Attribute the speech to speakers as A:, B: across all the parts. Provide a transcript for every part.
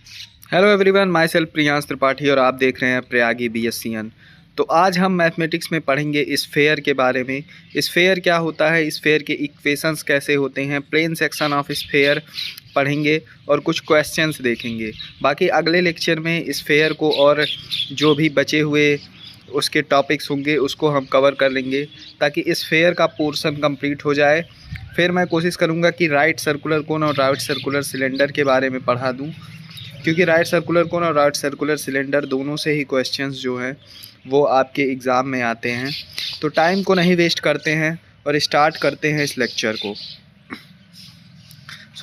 A: Hello everyone, my self Priyansh Tripathi और आप देख रहे हैं प्रयागी BSCN। तो आज हम मैथमेटिक्स में पढ़ेंगे स्फेयर के बारे में। स्फेयर क्या होता है, स्फेयर के इक्वेशंस कैसे होते हैं, प्लेन सेक्शन ऑफ स्फेयर पढ़ेंगे और कुछ क्वेश्चंस देखेंगे। बाकी अगले लेक्चर में स्फेयर को और जो भी बचे हुए उसके टॉपिक्स होंगे उसको हम कवर कर लेंगे ताकि स्फेयर का पोर्शन कंप्लीट हो जाए। फिर मैं कोशिश करूँगा कि राइट सर्कुलर कोन और राइट सर्कुलर सिलेंडर के बारे में पढ़ा दूँ, क्योंकि राइट सर्कुलर कोन और राइट सर्कुलर सिलेंडर दोनों से ही क्वेश्चंस जो हैं वो आपके एग्ज़ाम में आते हैं। तो टाइम को नहीं वेस्ट करते हैं और स्टार्ट करते हैं इस लेक्चर को।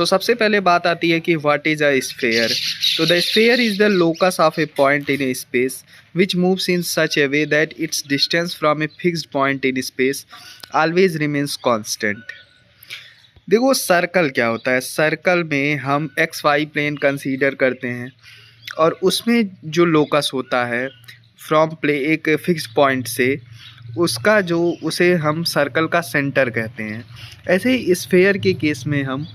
A: सबसे पहले बात आती है कि व्हाट इज़ अ स्फेयर। तो the sphere is the locus of A point in A space which moves in such A way that it's distance from a fixed point in space always remains constant. देखो circle क्या होता है, circle में हम XY plane consider करते हैं और उसमें जो लोकस होता है फ्रॉम प्ले एक फिक्स्ड पॉइंट से उसका जो उसे हम सर्कल का सेंटर कहते हैं। ऐसे ही स्फेयर के केस में हम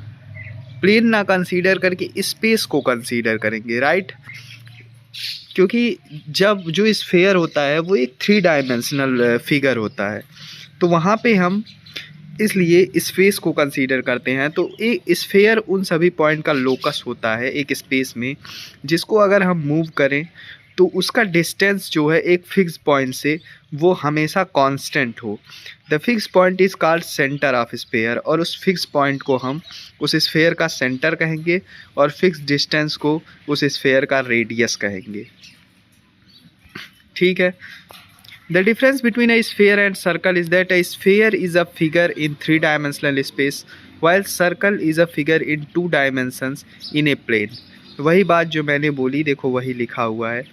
A: प्लेन ना कंसीडर करके स्पेस को कंसीडर करेंगे, राइट। क्योंकि जब जो स्फेयर होता है वो एक 3 डायमेंशनल फिगर होता है, तो वहाँ पे हम इसलिए स्पेस को कंसीडर करते हैं। तो एक स्फेयर उन सभी पॉइंट का लोकस होता है एक स्पेस में, जिसको अगर हम मूव करें तो उसका डिस्टेंस जो है एक फिक्स पॉइंट से वो हमेशा कांस्टेंट हो। The fix point is called centre of sphere, और उस फिक्स पॉइंट को हम उस स्फेयर का सेंटर कहेंगे और फिक्स डिस्टेंस को उस स्फेयर का रेडियस कहेंगे, ठीक है। The difference between a sphere and circle is that a sphere is a figure in 3-dimensional space while circle is a figure in 2 dimensions in a plane। वही बात जो मैंने बोली, देखो वही लिखा हुआ है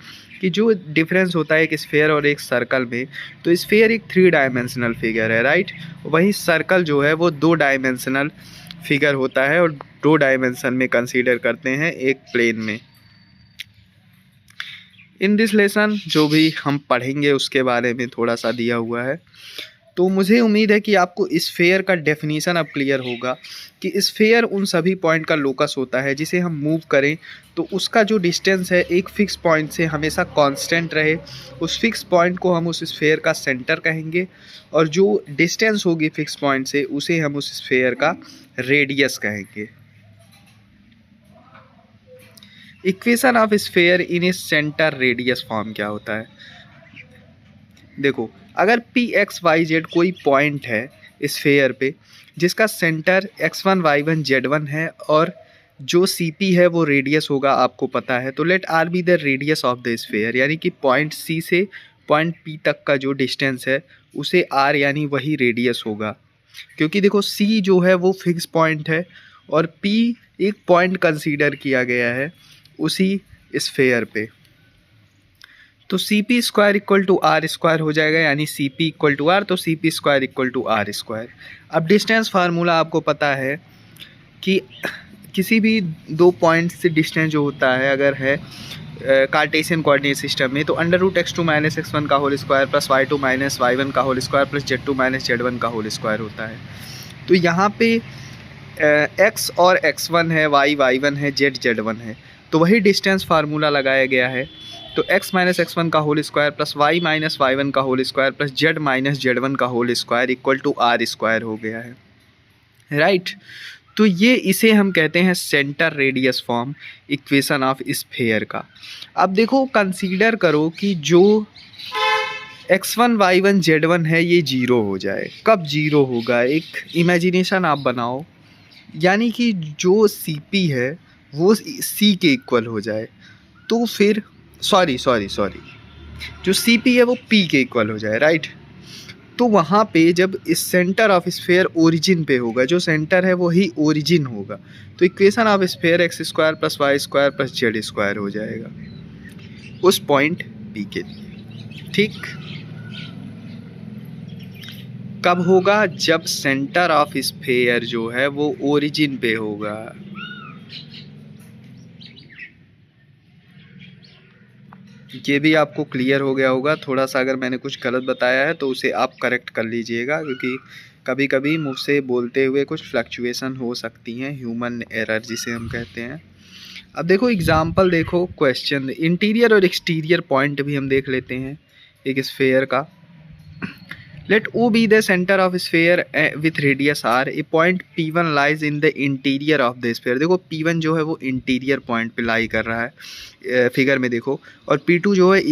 A: कि जो डिफरेंस होता है एक स्फेयर और एक सर्कल में, तो स्फेयर एक 3 डायमेंशनल फिगर है, राइट। वही सर्कल जो है वो 2 डायमेंशनल फिगर होता है और 2 डायमेंशन में कंसीडर करते हैं एक प्लेन में। इन दिस लेसन जो भी हम पढ़ेंगे उसके बारे में थोड़ा सा दिया हुआ है। तो मुझे उम्मीद है कि आपको स्फेयर का डेफिनीशन अब क्लियर होगा कि स्फेयर उन सभी पॉइंट का लोकस होता है जिसे हम मूव करें तो उसका जो डिस्टेंस है एक फ़िक्स पॉइंट से हमेशा कांस्टेंट रहे। उस फिक्स पॉइंट को हम उस स्फेयर का सेंटर कहेंगे और जो डिस्टेंस होगी फिक्स पॉइंट से उसे हम उस स्फेयर का रेडियस कहेंगे। Equation of sphere in A centre radius form क्या होता है, देखो अगर PXYZ कोई पॉइंट है स्फेयर पे जिसका सेंटर x1 y1 z1 है और जो CP है वो रेडियस होगा, आपको पता है। तो let R be the radius of the sphere, यानी कि पॉइंट C से पॉइंट P तक का जो डिस्टेंस है उसे R यानी वही रेडियस होगा। क्योंकि देखो C जो है वो फिक्स पॉइंट है और P एक पॉइंट कंसीडर किया गया है उसी स्फेयर पे। तो CP square equal to R square हो जाएगा, यानी CP इक्वल टू R, तो CP square equal to R square. अब डिस्टेंस फार्मूला आपको पता है कि किसी भी 2 पॉइंट से डिस्टेंस जो होता है अगर है कार्टेशियन कोऑर्डिनेट सिस्टम में, तो √x2 - x1 का whole square plus y2 - y1 का whole square plus z2 - z1 का होल स्क्वायर होता है। तो यहाँ पे x और x1 है, y y1 है, z z1 है, तो वही डिस्टेंस फार्मूला लगाया गया है। तो x - x1 का whole square plus y - y1 का whole square plus z - z1 का whole square equal to R square हो गया है, राइट। तो ये इसे हम कहते हैं centre radius form equation of sphere का। अब देखो कंसीडर करो कि जो x1 y1 z1 है ये जीरो हो जाए। कब जीरो होगा, एक इमेजिनेशन आप बनाओ, यानी कि जो CP है वो C के इक्वल हो जाए। तो फिर सॉरी जो CP है वो P के इक्वल हो जाए, राइट। तो वहाँ पे जब इस सेंटर ऑफ स्फेयर ओरिजिन पे होगा, जो सेंटर है वो ही ओरिजिन होगा, तो equation of sphere x square plus y square plus z square हो जाएगा उस पॉइंट P के लिए, ठीक। कब होगा, जब सेंटर ऑफ स्फेयर जो है वो ओरिजिन पे होगा। ये भी आपको क्लियर हो गया होगा। थोड़ा सा अगर मैंने कुछ गलत बताया है तो उसे आप करेक्ट कर लीजिएगा, क्योंकि कभी कभी मुझसे बोलते हुए कुछ फ्लक्चुएसन हो सकती हैं, ह्यूमन एरर जिसे हम कहते हैं। अब देखो एग्जाम्पल, देखो क्वेश्चन, इंटीरियर और एक्सटीरियर पॉइंट भी हम देख लेते हैं एक स्फेयर का। Let O be the centre of sphere with radius R, a point P1 lies in the interior of the sphere. देखो P1 जो है वो इंटीरियर पॉइंट पे लाई कर रहा है फिगर में देखो, और P2 जो है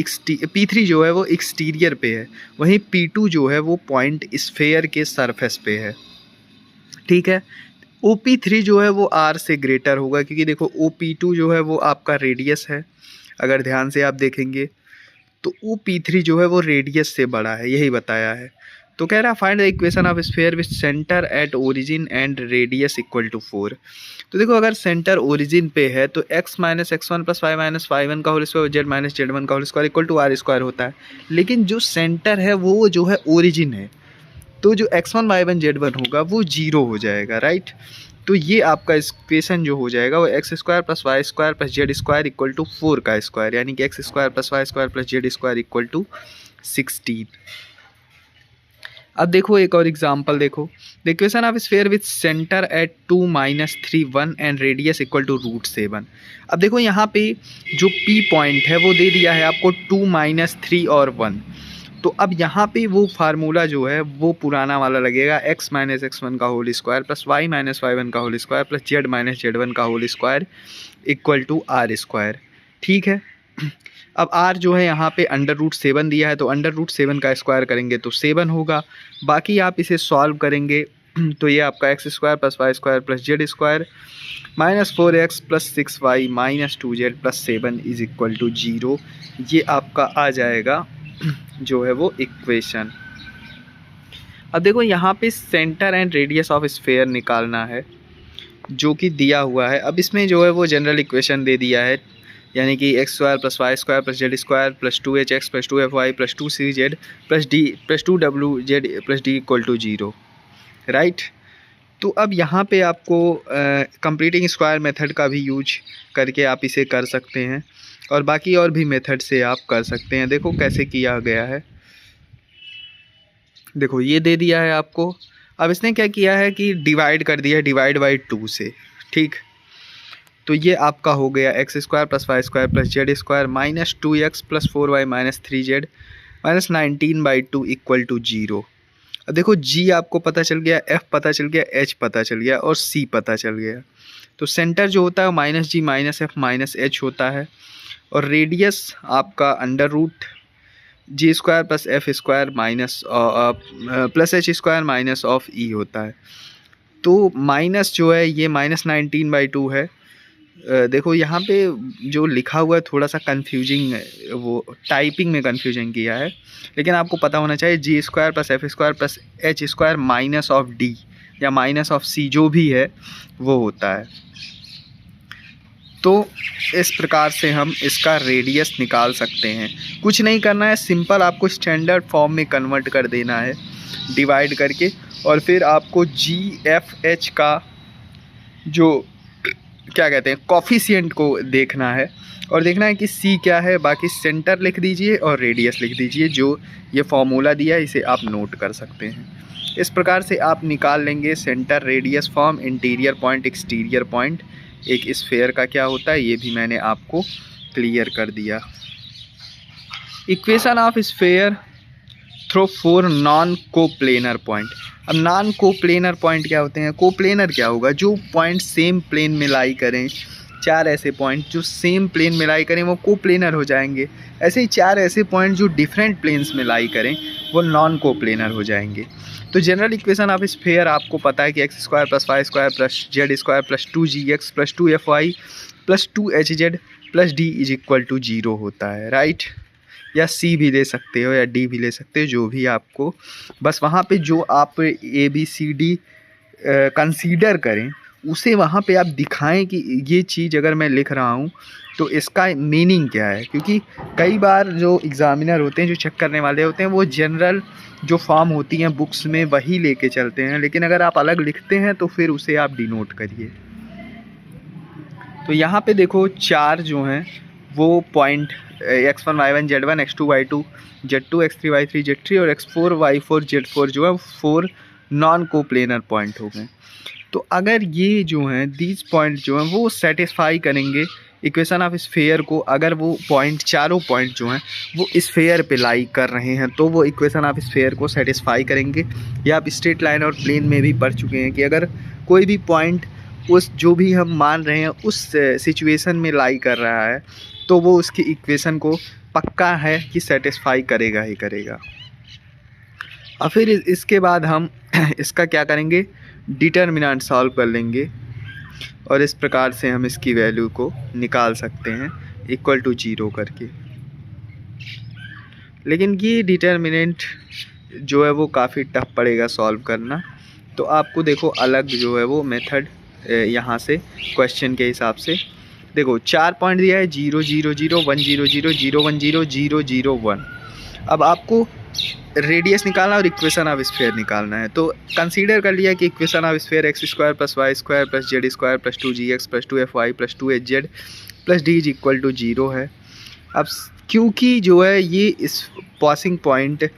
A: P3 जो है वो एक्सटीरियर पे है, वहीं P2 जो है वो पॉइंट स्फेयर के सरफेस पे है, ठीक है। OP3 जो है वो R से ग्रेटर होगा, क्योंकि देखो OP2 जो है वो आपका रेडियस है, अगर ध्यान से आप देखेंगे तो OP3 जो है वो रेडियस से बड़ा है, यही बताया है। तो कह रहा है find the equation of sphere with centre at origin and radius equal to 4। तो देखो अगर सेंटर ओरिजिन पे है तो x minus x1 plus Y minus Y one का whole square, Z minus Z one का whole square equal to R square होता है। लेकिन जो सेंटर है वो जो है ओरिजिन है, तो जो x1 y1 z1 होगा वो 0 हो जाएगा, राइट। तो ये आपका इक्वेशन जो हो जाएगा वो x square plus y square plus z square equal to 4 का स्क्वायर, यानी कि x square plus y square plus z square equal to 16। अब देखो एक और एग्जांपल, देखो the equation of sphere with centre at 2 minus 3 1 and radius equal to √7। अब देखो यहाँ पे जो P पॉइंट है वो दे दिया है आपको 2 माइनस 3 और 1। तो अब यहाँ पे वो फार्मूला जो है वो पुराना वाला लगेगा, x माइनस x1 का whole square plus y minus y1 का whole square plus z minus z1 का whole square equal to R square, ठीक है। अब r जो है यहाँ पे √7 दिया है, तो √7 का स्क्वायर करेंगे तो 7 होगा। बाकी आप इसे सॉल्व करेंगे तो ये आपका x square plus y square plus z square minus 4x plus 6y minus 2z plus 7 is equal to 0, ये आपका आ जाएगा जो है वो इक्वेशन। अब देखो यहाँ पे centre and radius of sphere निकालना है जो कि दिया हुआ है। अब इसमें जो है वो जनरल इक्वेशन दे दिया है, यानी कि x square plus y square plus z square plus 2hx plus 2fy plus 2cz plus d plus 2wz plus d equal to 0, right. तो अब यहाँ पे आपको कंप्लीटिंग स्क्वायर मेथड का भी यूज करके आप इसे कर सकते हैं, और बाकी और भी मेथड से आप कर सकते हैं। देखो कैसे किया गया है, देखो ये दे दिया है आपको। अब इसने क्या किया है कि डिवाइड कर दिया है, डिवाइड बाई 2 से, ठीक। तो ये आपका हो गया x square plus y square plus z square minus 2x plus 4y minus 3z minus 19/2 equal to 0। अब देखो g आपको पता चल गया, f पता चल गया, h पता चल गया और c पता चल गया। तो सेंटर जो होता है minus G minus F minus H होता है, और रेडियस आपका under root G square plus F square minus plus H square minus of E होता है। तो माइनस जो है ये माइनस 19/2 है। देखो यहाँ पे जो लिखा हुआ है थोड़ा सा कंफ्यूजिंग है, वो टाइपिंग में कंफ्यूजन किया है, लेकिन आपको पता होना चाहिए G square plus F square plus H square minus of D या माइनस ऑफ सी जो भी है वो होता है। तो इस प्रकार से हम इसका रेडियस निकाल सकते हैं। कुछ नहीं करना है, सिंपल आपको स्टैंडर्ड फॉर्म में कन्वर्ट कर देना है डिवाइड करके, और फिर आपको जी एफ एच का जो क्या कहते हैं कॉफिशिएंट को देखना है, और देखना है कि सी क्या है। बाकी सेंटर लिख दीजिए और रेडियस लिख दीजिए, जो ये फॉर्मूला दिया है इसे आप नोट कर सकते हैं। इस प्रकार से आप निकाल लेंगे centre, radius, form, interior point, exterior point. एक स्फीयर का क्या होता है ये भी मैंने आपको क्लियर कर दिया। Equation of sphere through 4 non coplanar point. अब नॉन कोप्लेनर पॉइंट क्या होते हैं? कोप्लेनर क्या होगा? जो पॉइंट सेम प्लेन में लाई करें। 4 ऐसे पॉइंट जो सेम प्लेन में लाई करें वो कोप्लेनर हो जाएंगे। ऐसे ही 4 ऐसे पॉइंट जो डिफरेंट प्लेन्स में लाई करें वो नॉन कोप्लेनर हो जाएंगे। तो जनरल इक्वेशन ऑफ स्फीयर आपको पता है कि x square plus y square plus z square plus 2gx plus 2fy plus 2hz plus d is equal to 0 होता है, राइट। या सी भी ले सकते हो या डी भी ले सकते हो, जो भी आपको, बस वहाँ पे जो आप ABCD कंसीडर करें उसे वहाँ पे आप दिखाएं कि ये चीज़ अगर मैं लिख रहा हूँ तो इसका मीनिंग क्या है। क्योंकि कई बार जो एग्ज़ामिनर होते हैं, जो चेक करने वाले होते हैं, वो जनरल जो फॉर्म होती हैं बुक्स में वही लेके चलते हैं, लेकिन अगर आप अलग लिखते हैं तो फिर उसे आप डिनोट करिए। तो यहाँ पे देखो 4 जो हैं वो point x1 y1 z1 x2 y2 z2 x3 y3 z3 और x4 y4 z4 जो है 4 नॉन कोप्लेनर पॉइंट हो गए। तो अगर ये जो हैं दीज पॉइंट जो हैं वो सेटिस्फाई करेंगे इक्वेशन ऑफ स्फेयर को अगर वो पॉइंट, चारों पॉइंट जो हैं वो स्फेयर पे लाई कर रहे हैं तो वो इक्वेशन ऑफ स्फेयर को सेटिस्फाई करेंगे। या आप स्ट्रेट लाइन और प्लेन में भी पढ़ चुके हैं कि अगर कोई भी पॉइंट उस जो भी हम मान रहे हैं उस सिचुएशन में लाई कर रहा है तो वो उसकी इक्वेशन को पक्का है कि सेटिस्फाई करेगा ही करेगा। और फिर इसके बाद हम इसका क्या करेंगे, डिटर्मिनेंट सॉल्व कर लेंगे और इस प्रकार से हम इसकी वैल्यू को निकाल सकते हैं इक्वल टू 0 करके। लेकिन ये डिटर्मिनेंट जो है वो काफ़ी टफ पड़ेगा सॉल्व करना, तो आपको देखो अलग जो है वो मेथड यहाँ से क्वेश्चन के हिसाब से देखो 4 पॉइंट दिया है 0 0 0 1 0 0 0 1 0 0 0 1। अब आपको रेडियस निकालना और इक्वेशन ऑफ स्फीयर निकालना है। तो कंसीडर कर लिया कि equation of sphere x square plus y square plus z square plus 2gx plus 2fy plus 2hz plus d is equal to 0 है। अब क्योंकि जो है ये इस पासिंग पॉइंट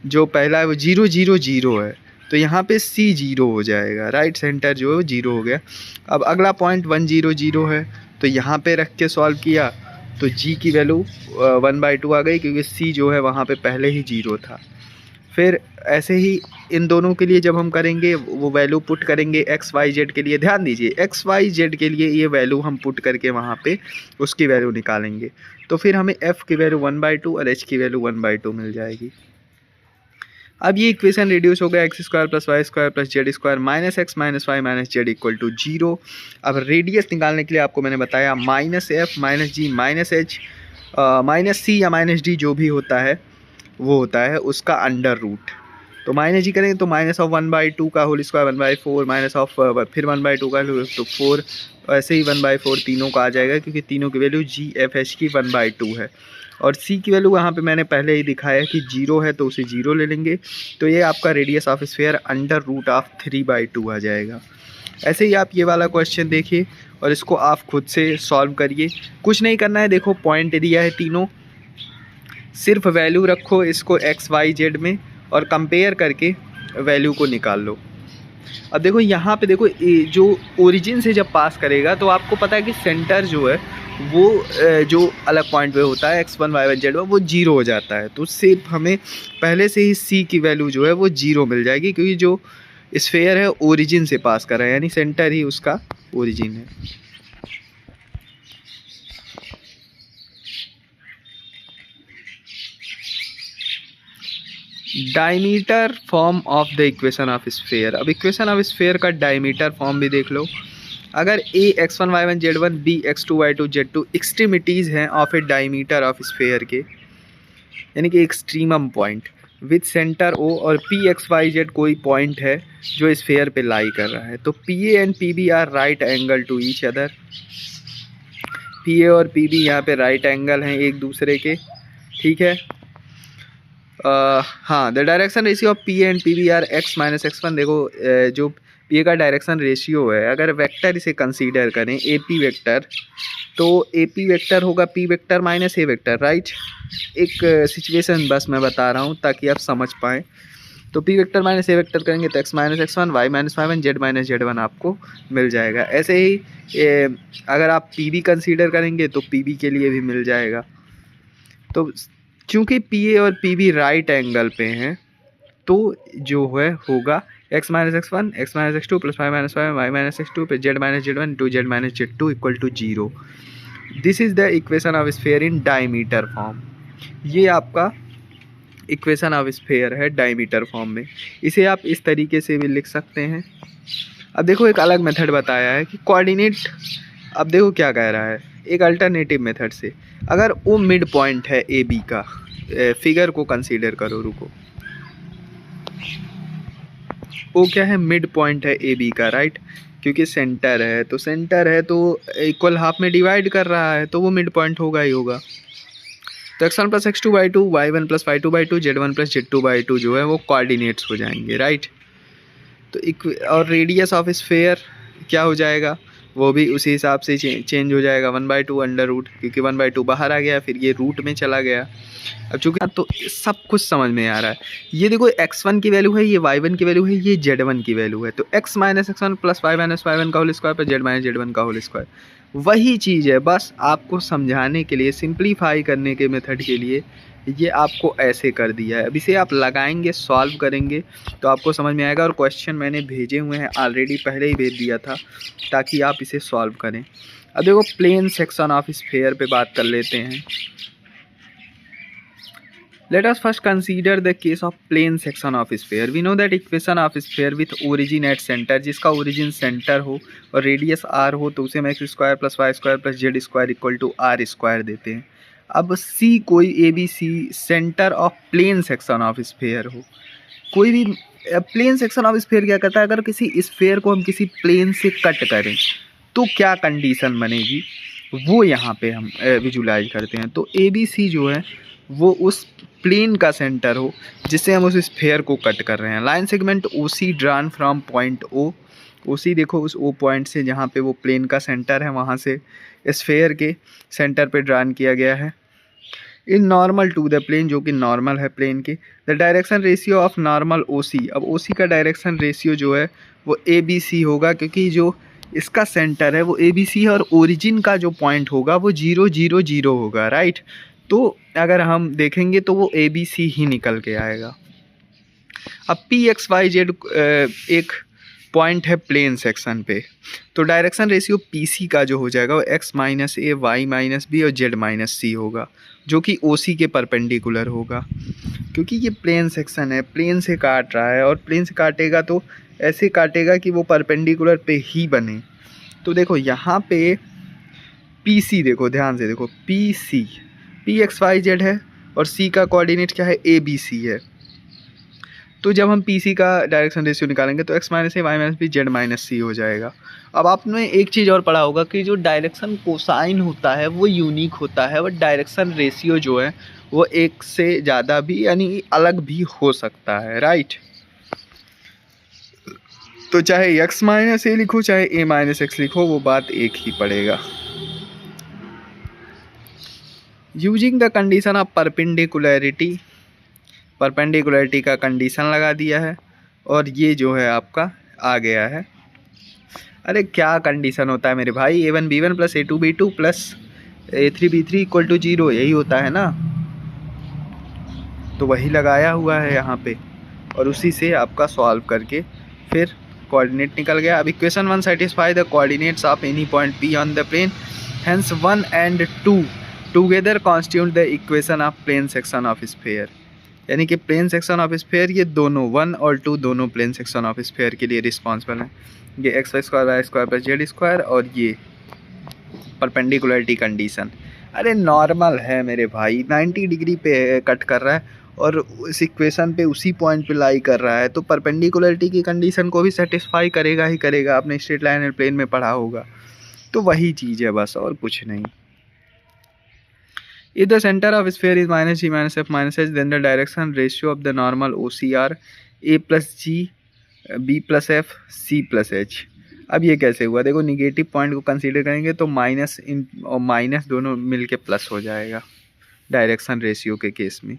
A: जो पहला है वो 0 0 0 है तो यहाँ पे C 0 हो जाएगा, राइट सेंटर जो है वो 0 हो गया। अब अगला पॉइंट 1 0 0 है तो यहाँ पे रख के सॉल्व किया तो G की वैल्यू 1/2 आ गई क्योंकि C जो है वहाँ पे पहले ही 0 था। फिर ऐसे ही इन दोनों के लिए जब हम करेंगे वो वैल्यू पुट करेंगे एक्स वाई जेड के लिए, ध्यान दीजिए एक्स वाई जेड के लिए ये वैल्यू हम पुट करके वहाँ पे उसकी वैल्यू निकालेंगे तो फिर हमें f की वैल्यू 1/2 और h की वैल्यू 1/2 मिल जाएगी। अब ये इक्वेशन रिड्यूस हो गया x square plus y square plus z square minus x minus y minus z equal to 0। अब रेडियस निकालने के लिए आपको मैंने बताया -f minus G minus H minus सी या माइनस डी जो भी होता है वो होता है उसका अंडर रूट। तो माइनस जी करेंगे तो माइनस ऑफ 1/2 का होल स्क्वायर 1/4 माइनस ऑफ फिर 1/2 का तो 4 ऐसे ही 1/4 तीनों का आ जाएगा क्योंकि तीनों की वैल्यू जी एफ एच की 1/2 है। और सी की वैल्यू वहाँ पे मैंने पहले ही दिखाया कि 0 है तो उसे 0 ले लेंगे। तो ये आपका radius of sphere under root of 3/2 आ जाएगा। ऐसे ही आप ये वाला क्वेश्चन देखिए और इसको आप खुद से सॉल्व करिए, कुछ नहीं करना है। देखो पॉइंट दिया है तीनों, सिर्फ वैल्यू रखो इसको एक्स वाई जेड में और कंपेयर करके वैल्यू को निकाल लो। अब देखो यहाँ पे देखो जो ओरिजिन से जब पास करेगा तो आपको पता है कि सेंटर जो है वो जो अलग पॉइंट पे होता है x1 y1 z1 वो 0 हो जाता है। तो सिर्फ हमें पहले से ही c की वैल्यू जो है वो 0 मिल जाएगी क्योंकि जो स्फीयर है ओरिजिन से पास कर रहा है यानी सेंटर ही उसका ओरिजिन है। Diameter form of the equation of sphere. अब इक्वेशन ऑफ स्फीयर का डायमीटर फॉर्म भी देख लो। अगर a x1 y1 z1 b x2 y2 z2 extremities हैं of a diameter of sphere के यानी कि extremum point with centre o और p x y z कोई पॉइंट है जो स्फीयर पे लाई कर रहा है तो pa and pb are right angle to each other. pa और pb यहाँ पे राइट एंगल हैं एक दूसरे के, ठीक है। हाँ, the direction ratio of P and P B are x minus x1। देखो जो पी का डायरेक्शन रेशियो है अगर वेक्टर इसे कंसीडर करें ए पी वेक्टर तो ए पी वेक्टर होगा P vector minus A vector, right. एक सिचुएशन बस मैं बता रहा हूँ ताकि आप समझ पाएँ। तो P vector minus A vector करेंगे तो x minus x1 y minus y1 z minus z1 आपको मिल जाएगा। ऐसे ही अगर आप पी बी कंसीडर करेंगे तो पी बी के लिए भी मिल जाएगा। तो क्योंकि पी ए और पी बी राइट एंगल पे हैं तो जो है होगा x minus x1 x minus x2 plus y minus y y minus x2 पे z minus z1 to z minus z2 equal to 0। This is the equation of sphere in diameter form. ये आपका equation of sphere है diameter form में। इसे आप इस तरीके से भी लिख सकते हैं। अब देखो एक अलग मेथड बताया है कि कोऑर्डिनेट, अब देखो क्या कह रहा है एक अल्टरनेटिव मेथड से। अगर वो मिड पॉइंट है ए बी का, फिगर को कंसीडर करो, रुको, वो क्या है मिड पॉइंट है ए बी का, राइट। क्योंकि सेंटर है तो सेंटर है तो इक्वल हाफ में डिवाइड कर रहा है तो वो मिड पॉइंट होगा ही होगा। तो x1 plus x2/2 y1 plus y2/2 z1 plus z2/2 जो है वो कोऑर्डिनेट्स हो जाएंगे, राइट। तो और रेडियस ऑफ स्फीयर क्या हो जाएगा वो भी उसी हिसाब से चेंज हो जाएगा 1/2 अंडर रूट, क्योंकि 1/2 बाहर आ गया फिर ये रूट में चला गया। अब चूँकि तो सब कुछ समझ में आ रहा है। ये देखो x1 की वैल्यू है, ये y1 की वैल्यू है, ये z1 की वैल्यू है। तो x minus x1 plus y minus y1 का होल स्क्वायर पर z माइनस z1 का होल स्क्वायर वही चीज़ है, बस आपको समझाने के लिए, सिंप्लीफाई करने के मेथड के लिए ये आपको ऐसे कर दिया है। अब इसे आप लगाएंगे, सॉल्व करेंगे तो आपको समझ में आएगा। और क्वेश्चन मैंने भेजे हुए हैं ऑलरेडी, पहले ही भेज दिया था ताकि आप इसे सॉल्व करें। अब देखो प्लेन सेक्शन ऑफ स्फीयर पे बात कर लेते हैं। Let us first consider the case of plane section of sphere. We know that equation of sphere with origin at center, जिसका origin center हो और radius r हो तो उसे हम x square plus y square plus z square equal to R square देते हैं। अब C कोई A B C centre of plane section of sphere हो, कोई भी प्लेन सेक्शन ऑफ स्फीयर क्या करता है, अगर किसी स्फीयर को हम किसी प्लेन से कट करें तो क्या कंडीशन बनेगी वो यहाँ पे हम विजुलाइज करते हैं। तो ए बी सी जो है वो उस प्लेन का सेंटर हो जिससे हम उस स्फीयर को कट कर रहे हैं। Line segment O C drawn from point O, O C देखो उस ओ पॉइंट से जहाँ पे वो प्लेन का सेंटर है वहाँ से स्फीयर के सेंटर पे ड्रान किया गया है। In normal to the plane, जो कि नॉर्मल है प्लेन के। The direction ratio of normal O C, अब ओ सी का डायरेक्शन रेशियो जो है वो ए बी सी होगा, क्योंकि जो इसका सेंटर है वो ए बी सी है और ओरिजिन का जो पॉइंट होगा वो 0 0 0 होगा, राइट। तो अगर हम देखेंगे तो वो ए बी सी ही निकल के आएगा। अब पी एक्स वाई जेड एक पॉइंट है प्लेन सेक्शन पे, तो डायरेक्शन रेशियो पी सी का जो हो जाएगा वो x minus A, Y minus B और जेड माइनस सी होगा, जो कि ओ सी के परपेंडिकुलर होगा। क्योंकि ये प्लेन सेक्शन है, प्लेन से काट रहा है और प्लेन से काटेगा तो ऐसे काटेगा कि वो परपेंडिकुलर पे ही बने। तो देखो यहाँ पे पी सी, देखो ध्यान से देखो, P C P x y z है और सी का कोऑर्डिनेट क्या है, ए बी सी है। तो जब हम पी सी का डायरेक्शन रेशियो निकालेंगे तो x minus A, Y minus B, Z minus C हो जाएगा। अब आपने एक चीज़ और पढ़ा होगा कि जो डायरेक्शन कोसाइन होता है वो यूनिक होता है, और डायरेक्शन रेशियो जो है वो एक से ज़्यादा भी यानी अलग भी हो सकता है, राइट। तो चाहे एक्स माइनस ए लिखो चाहे ए माइनस एक्स लिखो वो बात एक ही पड़ेगा। Using the condition of perpendicularity, perpendicularity का कंडीशन लगा दिया है और ये जो है आपका आ गया है। अरे क्या कंडीशन होता है मेरे भाई, A1 B1 plus A2 B2 plus A3 B3 equal to 0, यही होता है ना। तो वही लगाया हुआ है यहाँ पे और उसी से आपका सॉल्व करके फिर कोऑर्डिनेट निकल गया। अब equation 1 satisfy the coordinates of any point P on the plane, hence 1 and 2 together constitute the equation of plane section of sphere. यानी कि प्लेन सेक्शन ऑफ स्फीयर ये दोनों 1 और 2 दोनों प्लेन सेक्शन ऑफ स्फीयर के लिए रिस्पॉन्सिबल हैं। ये x square y square plus z square और ये परपेंडिकुलरिटी कंडीशन। अरे नॉर्मल है मेरे भाई, 90 डिग्री पे कट कर रहा है और उस इक्वेशन पे उसी पॉइंट पे लाई कर रहा है, तो परपेंडिकुलरिटी की कंडीशन को भी सेटिस्फाई करेगा ही करेगा। आपने स्ट्रेट लाइन एंड प्लेन में पढ़ा होगा, तो वही चीज़ है बस, और कुछ नहीं। If the center of sphere is minus g minus f minus h, then the direction ratio of the normal OCR a plus g, b plus f, c plus h। अब ये कैसे हुआ, देखो निगेटिव पॉइंट को consider करेंगे तो minus इन और minus दोनों मिलके प्लस हो जाएगा डायरेक्शन रेशियो के केस में।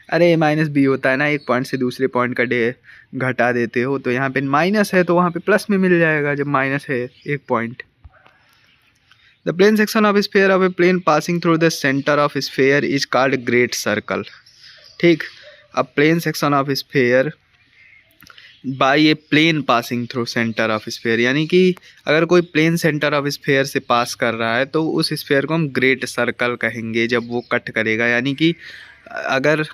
A: अरे माइनस बी होता है ना, एक पॉइंट से दूसरे पॉइंट का डे घटा देते हो, तो यहाँ पे माइनस है तो वहाँ पे प्लस में मिल जाएगा जब माइनस है एक point. The plane section of sphere of a plane passing through the center of sphere is called great circle। ठीक, अब plane section of sphere by a plane passing through center of sphere, यानी कि अगर कोई plane centre of sphere से पास कर रहा है तो उस स्फीयर को हम ग्रेट सर्कल कहेंगे जब वो कट करेगा। यानी कि अगर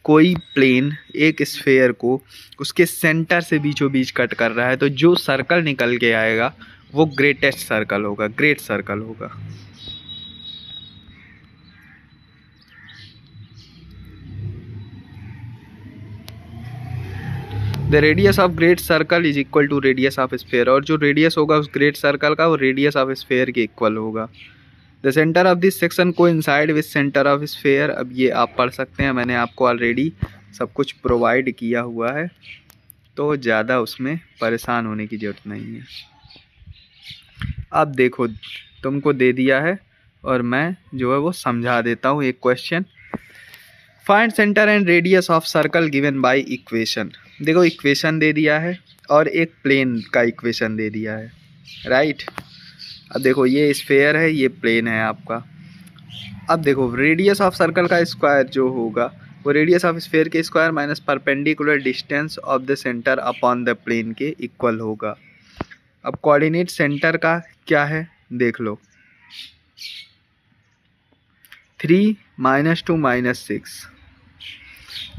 A: कोई प्लेन एक स्फीयर को उसके सेंटर से बीचों बीच कट कर रहा है तो जो सर्कल निकल के आएगा वो ग्रेटेस्ट सर्कल होगा, ग्रेट सर्कल होगा। The radius of great circle is equal to radius of sphere, और जो रेडियस होगा उस ग्रेट सर्कल का वो रेडियस ऑफ स्फीयर के इक्वल होगा। The centre of this section coincide with centre of sphere, अब ये आप पढ़ सकते हैं, मैंने आपको ऑलरेडी सब कुछ प्रोवाइड किया हुआ है, तो ज़्यादा उसमें परेशान होने की ज़रूरत नहीं है। अब देखो तुमको दे दिया है और मैं जो है वो समझा देता हूँ एक question. Find centre and radius of circle given by equation. देखो इक्वेशन दे दिया है और एक प्लेन का इक्वेशन दे दिया है, राइट। अब देखो ये स्फेयर है, ये प्लेन है आपका। अब देखो रेडियस ऑफ सर्कल का स्क्वायर जो होगा वो रेडियस ऑफ स्फेयर के square minus perpendicular distance of the centre upon the plane के इक्वल होगा। अब कोऑर्डिनेट सेंटर का क्या है देख लो, 3 -2 -6।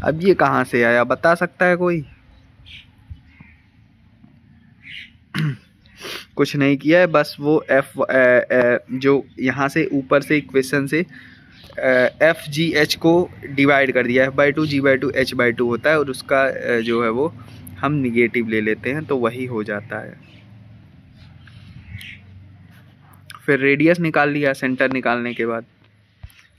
A: अब ये कहाँ से आया बता सकता है कोई? कुछ नहीं किया है, बस वो जो यहाँ से ऊपर से इक्वेशन से एफ जी एच को डिवाइड कर दिया, F/2 G/2 H/2 होता है और उसका जो है वो हम निगेटिव ले लेते हैं तो वही हो जाता है। फिर रेडियस निकाल लिया सेंटर निकालने के बाद।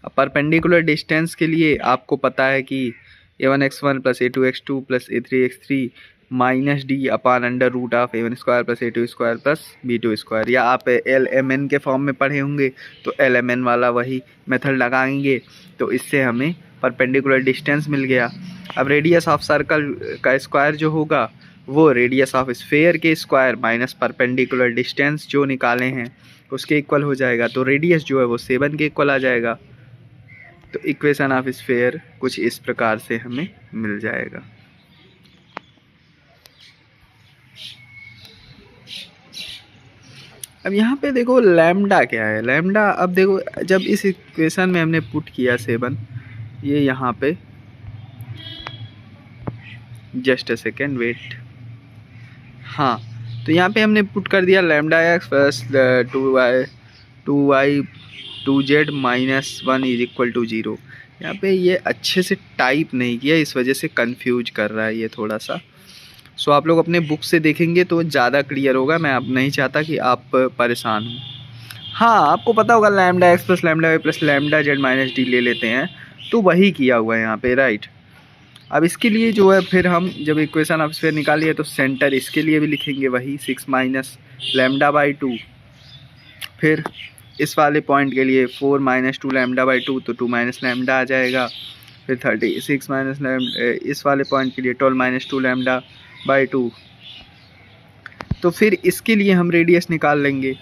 A: अब परपेंडिकुलर डिस्टेंस के लिए आपको पता है कि a1x1 + a2x2 + a3x3 minus D upon under root of a1² + a2² + b2², या आप LMN के फॉर्म में पढ़े होंगे तो LMN वाला वही मेथड लगाएंगे तो इससे हमें परपेंडिकुलर डिस्टेंस मिल गया। अब रेडियस ऑफ सर्कल का स्क्वायर जो होगा वो रेडियस ऑफ स्फेयर के स्क्वायर माइनस परपेंडिकुलर डिस्टेंस जो निकाले हैं उसके इक्वल हो जाएगा, तो रेडियस जो है वो 7 के इक्वल आ जाएगा। तो इक्वेशन ऑफ स्फेयर कुछ इस प्रकार से हमें मिल जाएगा। अब यहाँ पे देखो लैम्डा क्या है, लैम्डा अब देखो जब इस इक्वेशन में हमने पुट किया 7, ये यहाँ पे जस्ट अ सेकेंड वेट, हाँ तो यहाँ पे हमने पुट कर दिया lambda x plus 2y 2z - 1 = 0। यहाँ पे ये अच्छे से टाइप नहीं किया, इस वजह से कंफ्यूज कर रहा है ये थोड़ा सा। सो आप लोग अपने बुक से देखेंगे तो ज़्यादा क्लियर होगा, मैं अब नहीं चाहता कि आप परेशान हो। हाँ आपको पता होगा lambda x plus lambda y plus lambda z minus D ले लेते हैं, तो वही किया हुआ है यहाँ पे, राइट। अब इसके लिए जो है फिर हम जब इक्वेशन ऑफ स्फीयर निकालिए तो सेंटर इसके लिए भी लिखेंगे वही 6 माइनस λ/2। फिर इस वाले पॉइंट के लिए 4 - 2 λ/2 तो 2 - लैम्डा आ जाएगा। फिर 36 माइनस इस वाले पॉइंट के लिए 12 - 2 λ/2। तो फिर इसके लिए हम रेडियस निकाल लेंगे।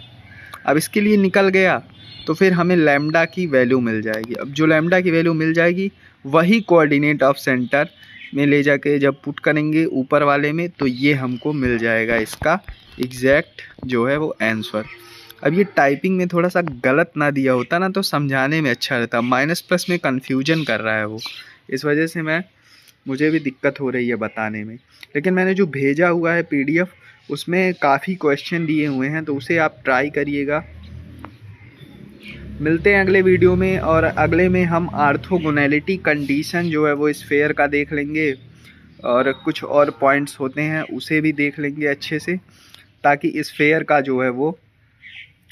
A: अब इसके लिए निकल गया तो फिर हमें लैम्डा की वैल्यू मिल जाएगी। अब जो लैम्डा की वैल्यू मिल जाएगी वही कोऑर्डिनेट ऑफ सेंटर में ले जाके जब पुट करेंगे ऊपर वाले में तो ये हमको मिल जाएगा इसका एग्जैक्ट जो है वो आंसर। अब ये टाइपिंग में थोड़ा सा गलत ना दिया होता ना तो समझाने में अच्छा रहता, माइनस प्लस में कन्फ्यूजन कर रहा है वो, इस वजह से मुझे भी दिक्कत हो रही है बताने में। लेकिन मैंने जो भेजा हुआ है PDF उसमें काफ़ी क्वेश्चन दिए हुए हैं तो उसे आप ट्राई करिएगा। मिलते हैं अगले वीडियो में, और अगले में हम ऑर्थोगोनैलिटी कंडीशन जो है वो स्फेयर का देख लेंगे और कुछ और पॉइंट्स होते हैं उसे भी देख लेंगे अच्छे से, ताकि स्फेयर का जो है वो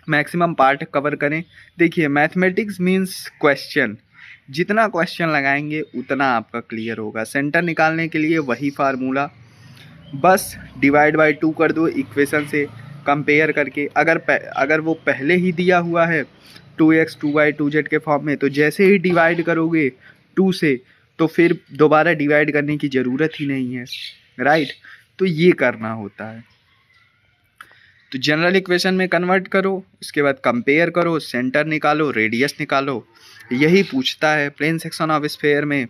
A: मैक्सिमम पार्ट कवर करें। देखिए मैथमेटिक्स मींस क्वेश्चन, जितना क्वेश्चन लगाएंगे उतना आपका क्लियर होगा। सेंटर निकालने के लिए वही फार्मूला, बस डिवाइड बाय 2 कर दो इक्वेशन से कंपेयर करके। अगर वो पहले ही दिया हुआ है 2x 2y 2z के फॉर्म में तो जैसे ही डिवाइड करोगे 2 से तो फिर दोबारा डिवाइड करने की ज़रूरत ही नहीं है, राइट। तो ये करना होता है। तो जनरल इक्वेशन में कन्वर्ट करो, उसके बाद कंपेयर करो, सेंटर निकालो, रेडियस निकालो, यही पूछता है। प्लेन सेक्शन ऑफ स्फेयर में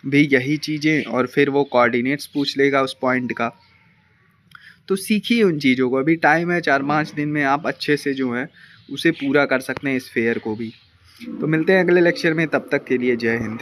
A: भी यही चीज़ें, और फिर वो कोऑर्डिनेट्स पूछ लेगा उस पॉइंट का। तो सीखिए उन चीज़ों को, अभी टाइम है 4-5 दिन में आप अच्छे से जो है उसे पूरा कर सकते हैं स्फेयर को भी। तो मिलते हैं अगले लेक्चर में, तब तक के लिए जय हिंद।